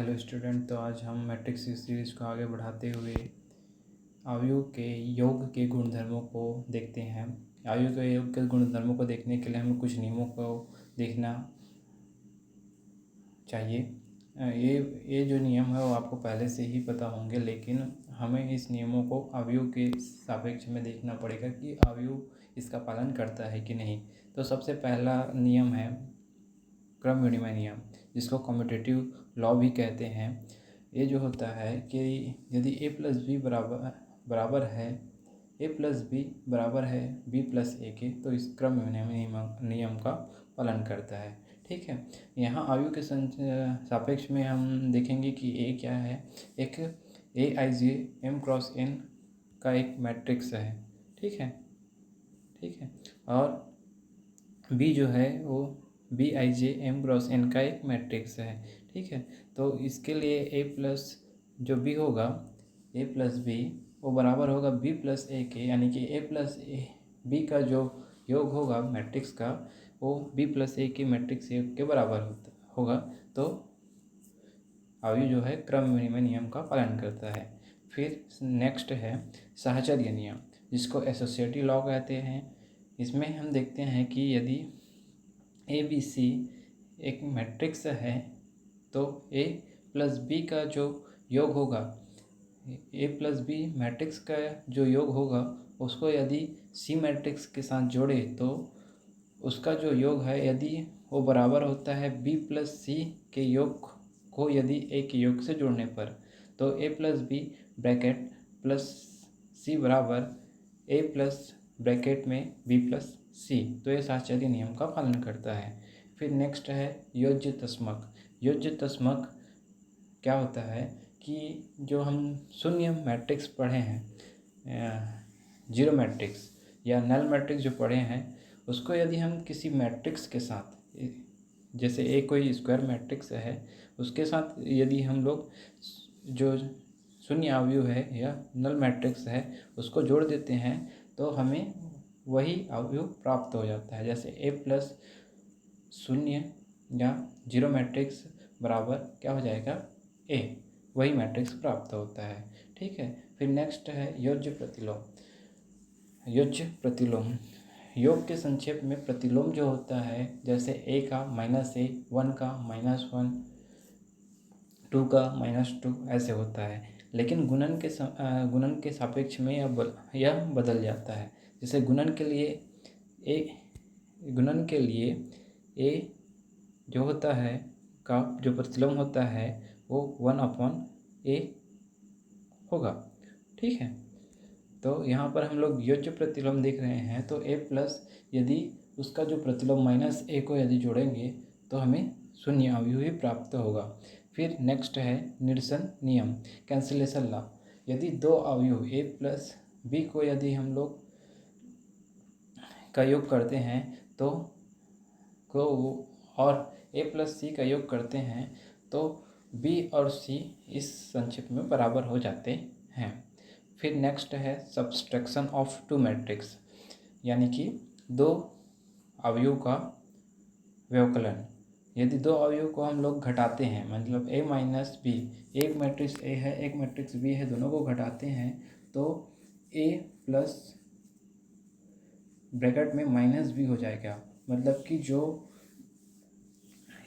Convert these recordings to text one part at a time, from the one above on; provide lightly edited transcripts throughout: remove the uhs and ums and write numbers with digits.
Hello student. तो आज हम मैट्रिक्स सीरीज को आगे बढ़ाते हुए अवयव के योग के गुणधर्मों को देखते हैं। अवयव के योग के गुणधर्मों को देखने के लिए हमें कुछ नियमों को देखना चाहिए। ये जो नियम है वो आपको पहले से ही पता होंगे, लेकिन हमें इस नियमों को अवयव के सापेक्ष में देखना पड़ेगा कि अवयव इसका पालन करता है कि नहीं। तो सबसे पहला नियम है क्रम विनिमय नियम, जिसको कम्यूटेटिव लॉ भी कहते हैं। ये जो होता है कि यदि a प्लस बी बराबर है b प्लस ए के, तो इस क्रम विनिमय नियम का पालन करता है। ठीक है। यहाँ अवयव के सापेक्ष में हम देखेंगे कि a क्या है। एक Aij m क्रॉस n का एक मैट्रिक्स है। ठीक है। और b जो है वो Bij m क्रॉस n का एक मैट्रिक्स है। ठीक है। तो इसके लिए a प्लस जो b होगा, a प्लस बी वो बराबर होगा b प्लस ए के, यानी कि a प्लस b का जो योग होगा मैट्रिक्स का वो b प्लस ए के मैट्रिक्स के बराबर होगा। तो अवयव जो है क्रम विनिमय नियम का पालन करता है। फिर नेक्स्ट है साहचर्य नियम, जिसको एसोसिएटिव लॉ कहते हैं। इसमें हम देखते हैं कि यदि ए बी सी एक मैट्रिक्स है तो a प्लस बी का जो योग होगा, a प्लस बी मैट्रिक्स का जो योग होगा उसको यदि सी मैट्रिक्स के साथ जोड़े तो उसका जो योग है यदि वो बराबर होता है b प्लस सी के योग को यदि a के योग से जोड़ने पर, तो a plus B bracket plus C बराबर a प्लस ब्रैकेट में b प्लस सी। तो ये साहचर्य नियम का पालन करता है। फिर नेक्स्ट है योज्य तस्मक। योज्य तस्मक क्या होता है कि जो हम शून्य मैट्रिक्स पढ़े हैं, जीरो मैट्रिक्स या नल मैट्रिक्स जो पढ़े हैं, उसको यदि हम किसी मैट्रिक्स के साथ, जैसे ए कोई स्क्वायर मैट्रिक्स है, उसके साथ यदि हम लोग जो शून्य अवयव है या नल मैट्रिक्स है उसको जोड़ देते हैं तो हमें वही अवयव प्राप्त हो जाता है। जैसे ए प्लस शून्य या जीरो मैट्रिक्स बराबर क्या हो जाएगा, ए, वही मैट्रिक्स प्राप्त होता है। ठीक है। फिर नेक्स्ट है योज्य प्रतिलोम। योज्य प्रतिलोम योग के संक्षेप में प्रतिलोम जो होता है, जैसे a का माइनस ए, 1 का -1, 2 का -2 ऐसे होता है। लेकिन गुणन के सापेक्ष में यह बदल जाता है। जैसे गुणन के लिए a जो होता है का जो प्रतिलोम होता है वो 1/a होगा। ठीक है। तो यहाँ पर हम लोग योज्य प्रतिलोम देख रहे हैं, तो a प्लस यदि उसका जो प्रतिलोम -a को यदि जोड़ेंगे तो हमें शून्य अवयव ही प्राप्त होगा। फिर नेक्स्ट है निरसन नियम, कैंसिलेशन लॉ। यदि दो अवयव a प्लस b को यदि हम लोग का योग करते हैं तो और a प्लस सी का योग करते हैं तो b और c इस संक्षेप में बराबर हो जाते हैं। फिर नेक्स्ट है सब्सट्रैक्शन ऑफ टू मैट्रिक्स, यानी कि दो अवयव का व्यवकलन। यदि दो अवयव को हम लोग घटाते हैं, मतलब a माइनस बी, एक मैट्रिक्स a है एक मैट्रिक्स b है, दोनों को घटाते हैं तो a प्लस ब्रैकेट में -b हो जाएगा। मतलब कि जो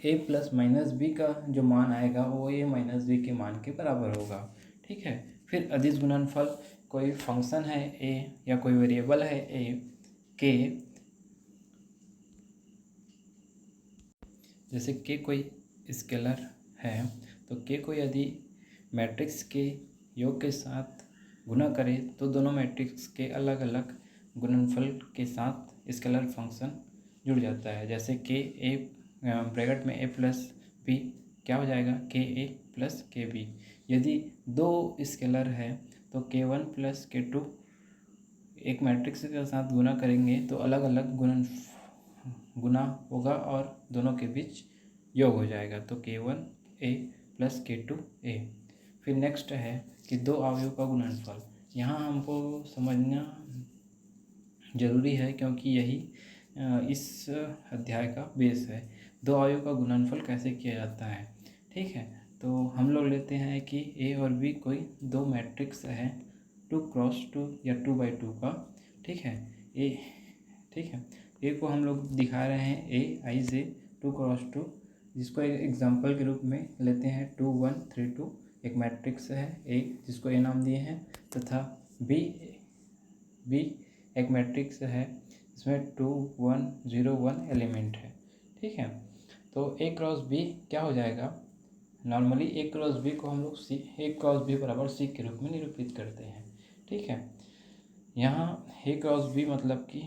a प्लस -b का जो मान आएगा वो a माइनस b के मान के बराबर होगा। ठीक है। फिर अदिश गुणनफल, कोई फंक्शन है a या कोई वेरिएबल है a के, जैसे k कोई स्केलर है तो k को यदि मैट्रिक्स के योग के साथ गुणा करें तो दोनों मैट्रिक्स के अलग अलग गुणनफल के साथ स्केलर फंक्शन जुड़ जाता है। जैसे k a ब्रैकेट में a प्लस बी क्या हो जाएगा, k a plus k b। यदि दो स्केलर है तो k1 प्लस k2 एक मैट्रिक्स के साथ गुना करेंगे तो अलग अलग गुना होगा और दोनों के बीच योग हो जाएगा, तो k1 a plus k2 a। फिर नेक्स्ट है कि दो अवयव का गुणनफल। यहाँ हमको समझना जरूरी है क्योंकि यही इस अध्याय का बेस है। दो अवयव का गुणनफल कैसे किया जाता है। ठीक है। तो हम लोग लेते हैं कि ए और बी कोई दो मैट्रिक्स है 2x2 या 2x2 का, ठीक है। ए, ठीक है, ए को हम लोग दिखा रहे हैं AIJ 2x2, जिसको एक एग्जांपल के रूप में लेते हैं 2 1 3 2, एक मैट्रिक्स है ए जिसको ए नाम दिए हैं, तथा बी एक मैट्रिक्स है इसमें 2 1 0 1 एलिमेंट है, ठीक है। तो A क्रॉस B क्या हो जाएगा, नॉर्मली A क्रॉस B को हम लोग A क्रॉस B बराबर C के रूप में निरूपित करते हैं, ठीक है। यहाँ A क्रॉस B मतलब कि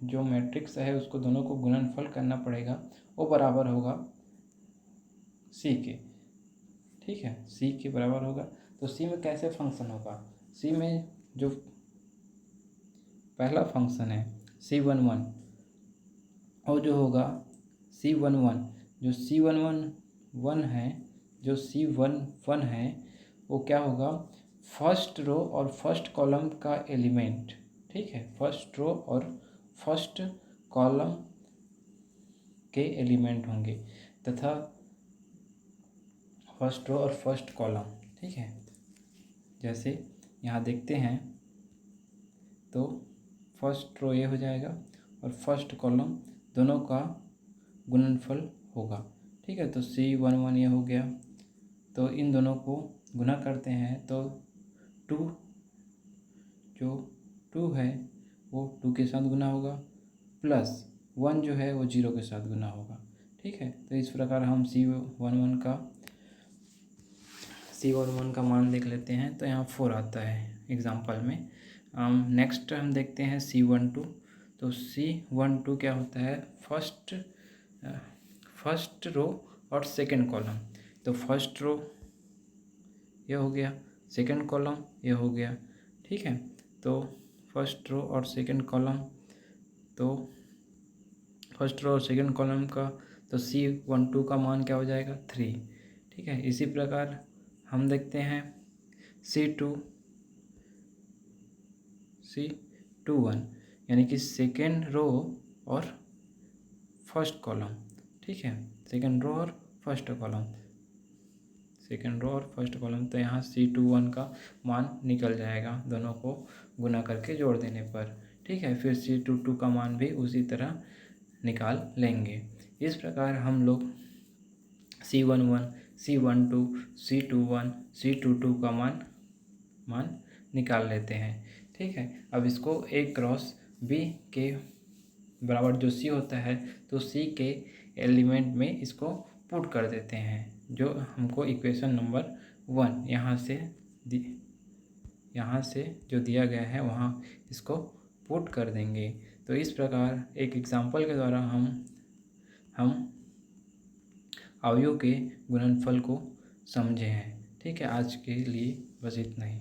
जो मैट्रिक्स है उसको दोनों को गुणनफल करना पड़ेगा, वो बराबर होगा C के, ठीक है, C के बराबर होगा। तो C में कैसे फंक्शन होगा, C में जो पहला फंक्शन है C11 और जो होगा C11, जो C11 है, जो C11 है वो क्या होगा, फर्स्ट रो और फर्स्ट कॉलम का एलिमेंट, ठीक है, फर्स्ट रो और फर्स्ट कॉलम के एलिमेंट होंगे, तथा फर्स्ट रो और फर्स्ट कॉलम, ठीक है। जैसे यहाँ देखते हैं तो फर्स्ट रो ये हो जाएगा और फर्स्ट कॉलम दोनों का गुणनफल होगा, ठीक है। तो C11 ये हो गया, तो इन दोनों को गुना करते हैं तो 2 जो 2 है वो 2 के साथ गुना होगा, प्लस 1 जो है वो 0 के साथ गुना होगा, ठीक है। तो इस प्रकार हम C11 का मान देख लेते हैं, तो यहाँ 4 आता है एग्जाम्पल में। नेक्स्ट हम देखते हैं C12। तो C12 क्या होता है, फर्स्ट रो और सेकंड कॉलम। तो फर्स्ट रो ये हो गया, सेकंड कॉलम ये हो गया, ठीक है। तो फर्स्ट रो और सेकंड कॉलम, तो फर्स्ट रो और सेकंड कॉलम का तो C12 का मान क्या हो जाएगा 3, ठीक है। इसी प्रकार हम देखते हैं C21 यानी कि सेकेंड रो और फर्स्ट कॉलम, ठीक है, सेकेंड रो और फर्स्ट कॉलम, सेकेंड रो और फर्स्ट कॉलम। तो यहाँ C21 का मान निकल जाएगा दोनों को गुना करके जोड़ देने पर, ठीक है। फिर C22 का मान भी उसी तरह निकाल लेंगे। इस प्रकार हम लोग C11, C12, C21, C22 का मान निकाल लेते हैं, ठीक है। अब इसको A क्रॉस B के बराबर जो C होता है तो C के एलिमेंट में इसको पुट कर देते हैं, जो हमको इक्वेशन नंबर 1 यहाँ से जो दिया गया है वहाँ इसको पुट कर देंगे। तो इस प्रकार एक एग्जाम्पल के द्वारा हम अवयव के गुणनफल को समझे हैं, ठीक है। आज के लिए बस इतना ही।